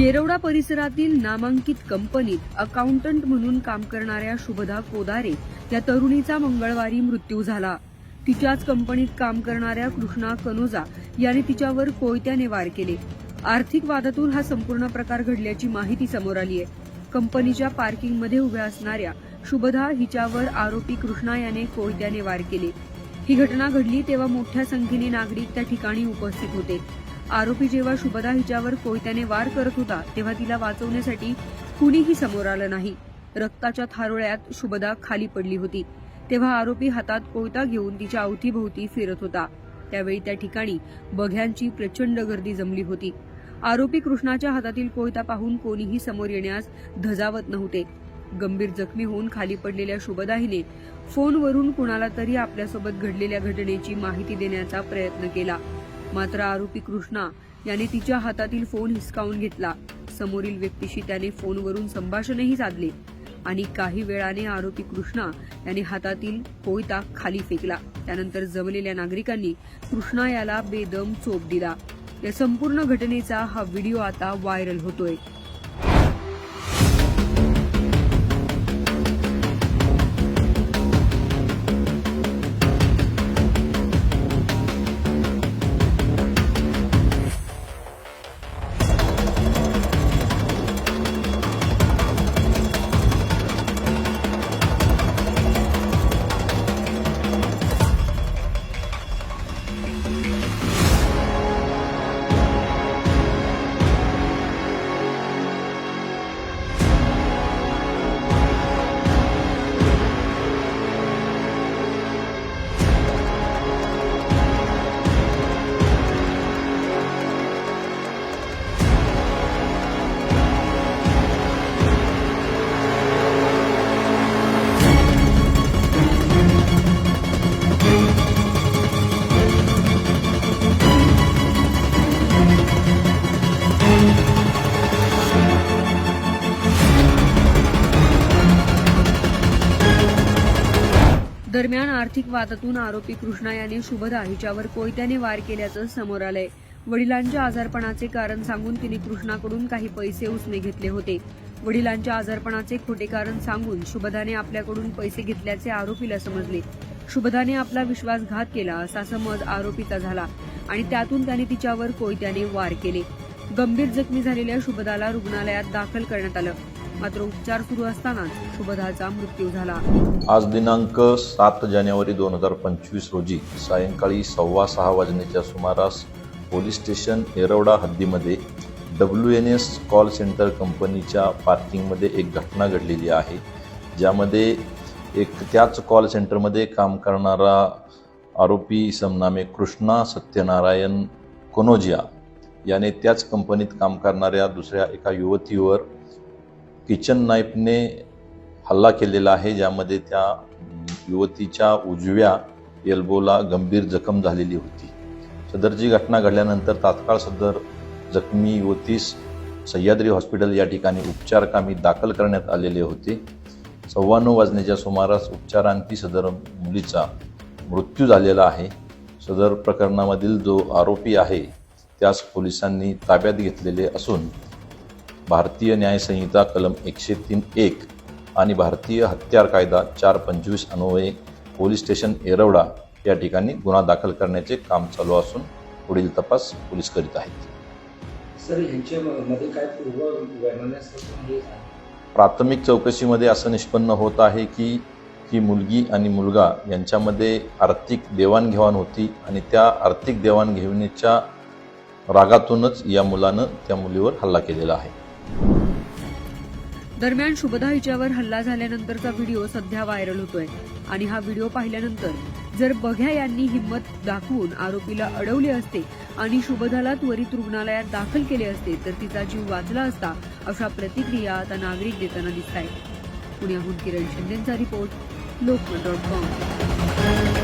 येरवडा परिसरातील नामांकित कंपनीत अकाउंटंट म्हणून काम करणाऱ्या शुभदा कोदारे या तरुणीचा मंगळवारी मृत्यू झाला. तिच्याच कंपनीत काम करणाऱ्या कृष्णा कनोजा याने तिच्यावर कोयत्याने वार केले. आर्थिक वादातून हा संपूर्ण प्रकार घडल्याची माहिती समोर आली आहे. कंपनीच्या पार्किंगमध्ये उभ्या असणाऱ्या शुभदा हिच्यावर आरोपी कृष्णा याने कोयत्याने वार केले. ही घटना घडली तेव्हा मोठ्या संख्येने नागरिक त्या ठिकाणी उपस्थित होते. आरोपी जेव्हा शुभदा हिच्यावर कोयत्याने वार करत होता तेव्हा तिला वाचवण्यासाठी कुणीही समोर आलं नाही. रक्ताच्या थारोळ्यात शुभदा खाली पडली होती. तेव्हा आरोपी हातात कोयता घेऊन तिच्या अवतीभोवती फिरत होता. त्यावेळी त्या ठिकाणी बघ्यांची प्रचंड गर्दी जमली होती. आरोपी कृष्णाच्या हातातील कोयता पाहून कोणीही समोर येण्यास धजावत नव्हते. गंभीर जखमी होऊन खाली पडलेल्या शुभदा हिने फोनवरून कुणाला तरी आपल्यासोबत घडलेल्या घटनेची माहिती देण्याचा प्रयत्न केला. मात्र आरोपी कृष्णा याने तिच्या हातातील फोन हिसकावून घेतला. समोरील व्यक्तीशी त्याने फोनवरून संभाषणही साधले आणि काही वेळाने आरोपी कृष्णा याने हातातील कोयता खाली फेकला. त्यानंतर जमलेल्या नागरिकांनी कृष्णा याला बेदम चोप दिला. या संपूर्ण घटनेचा हा व्हिडिओ आता व्हायरल होतोय. दरम्यान आर्थिक वादातून आरोपी कृष्णा याने शुभदा हिच्यावर कोयत्याने वार केल्याचं समोर आलंय. वडिलांच्या आजारपणाचे कारण सांगून तिने कृष्णाकडून काही पैसे उसने घेतले होते. वडिलांच्या आजारपणाचे खोटे कारण सांगून शुभदाने आपल्याकडून पैसे घेतल्याचे आरोपीला समजले. शुभदाने आपला विश्वासघात केला असा समज आरोपीचा झाला आणि त्यातून त्याने तिच्यावर कोयत्याने वार केले. गंभीर जखमी झालेल्या शुभदाला रुग्णालयात दाखल करण्यात आलं. मात्र उपचार सुरू असतानाच शुभदाचा मृत्यू झाला. आज दिनांक 7 जानेवारी 2025 रोजी सायंकाळी 6:15 वाजण्याच्या सुमारास पोलीस स्टेशन येरवडा हद्दीमध्ये WNS कॉल सेंटर कंपनीच्या पार्किंगमध्ये एक घटना घडलेली आहे. ज्यामध्ये त्याच कॉल सेंटरमध्ये काम करणारा आरोपी समनामे कृष्णा सत्यनारायण कनोजिया याने त्याच कंपनीत काम करणाऱ्या दुसऱ्या एका युवतीवर किचन नाईफने हल्ला केलेला आहे. ज्यामध्ये त्या युवतीच्या उजव्या एल्बोला गंभीर जखम झालेली होती. सदरची घटना घडल्यानंतर तात्काळ सदर जखमी युवतीस सह्याद्री हॉस्पिटल या ठिकाणी उपचारकामी दाखल करण्यात आलेले होते. 9:15 वाजण्याच्या सुमारास उपचारांती सदर मुलीचा मृत्यू झालेला आहे. सदर प्रकरणामधील जो आरोपी आहे त्यास पोलिसांनी ताब्यात घेतलेले असून भारतीय न्याय संहिता कलम 103(1) आणि भारतीय हत्यार कायदा 425 अन्वये पोलीस स्टेशन येरवडा या ठिकाणी गुन्हा दाखल करण्याचे काम चालू असून पुढील तपास पोलीस करीत आहेत. सर, यांच्यामध्ये काय पूर्व प्राथमिक चौकशीमध्ये असं निष्पन्न होत आहे की ही मुलगी आणि मुलगा यांच्यामध्ये आर्थिक देवाणघेवाण होती आणि त्या आर्थिक देवाणघेवाणीच्या रागातूनच या मुलानं त्या मुलीवर हल्ला केलेला आहे. दरम्यान शुभदा हिच्यावर हल्ला झाल्यानंतरचा व्हिडिओ सध्या व्हायरल होतोय आणि हा व्हिडिओ पाहिल्यानंतर जर बघ्या यांनी हिंमत दाखवून आरोपीला अडवले असते आणि शुभदाला त्वरित रुग्णालयात दाखल केले असते तर तिचा जीव वाचला असता, अशा प्रतिक्रिया आता नागरिक देताना दिसत आहेत. पुण्याहून किरण शिंदेचा रिपोर्ट, लोकमत.com.